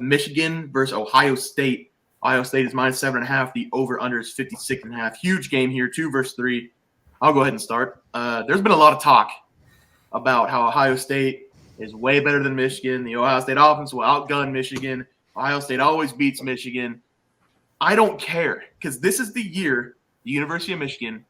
Michigan versus Ohio State. Ohio State is -7.5. The over/under is 56.5. Huge game here, 2 versus 3. I'll go ahead and start. There's been a lot of talk about how Ohio State is way better than Michigan. The Ohio State offense will outgun Michigan. Ohio State always beats Michigan. I don't care because this is the year the University of Michigan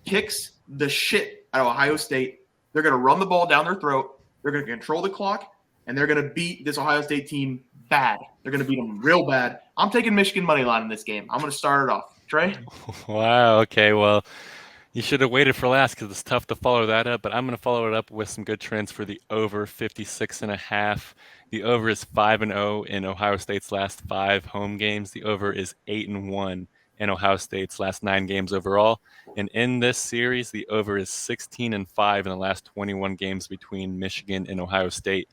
kicks the shit out of Ohio State. They're going to run the ball down their throat. They're going to control the clock, and they're going to beat this Ohio State team bad. They're going to beat them real bad. I'm taking Michigan money line in this game. I'm going to start it off. Trey? Wow. Okay. Well, you should have waited for last because it's tough to follow that up, but I'm going to follow it up with some good trends for the over 56.5. The over is 5-0 in Ohio State's last 5 home games. The over is 8-1 in Ohio State's last 9 games overall. And in this series, the over is 16-5 in the last 21 games between Michigan and Ohio State.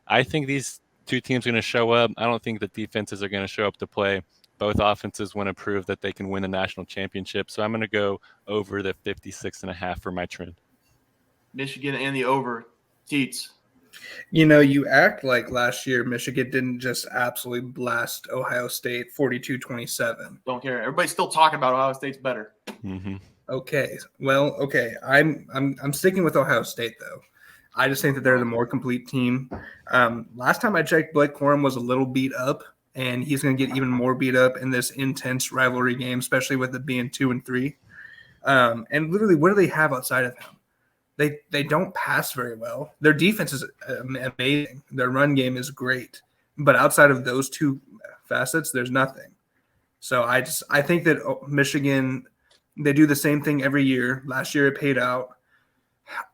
I think these two teams are going to show up. I don't think the defenses are going to show up to play. Both offenses want to prove that they can win the national championship. So I'm going to go over the 56.5 for my trend. Michigan and the over. Teats. You act like last year Michigan didn't just absolutely blast Ohio State 42-27. Don't care. Everybody's still talking about Ohio State's better. Mm-hmm. Okay. Well, okay. I'm sticking with Ohio State though. I just think that they're the more complete team. Last time I checked, Blake Corum was a little beat up, and he's going to get even more beat up in this intense rivalry game, especially with it being 2-3. And literally, what do they have outside of him? They don't pass very well. Their defense is amazing. Their run game is great. But outside of those two facets, there's nothing. So I think that Michigan, they do the same thing every year. Last year it paid out.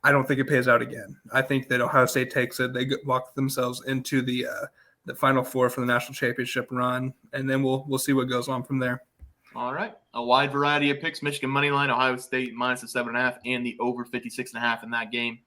I don't think it pays out again. I think that Ohio State takes it. They walk themselves into the Final Four for the national championship run, and then we'll see what goes on from there. All right. A wide variety of picks. Michigan money line, Ohio State -7.5, and the over 56.5 in that game.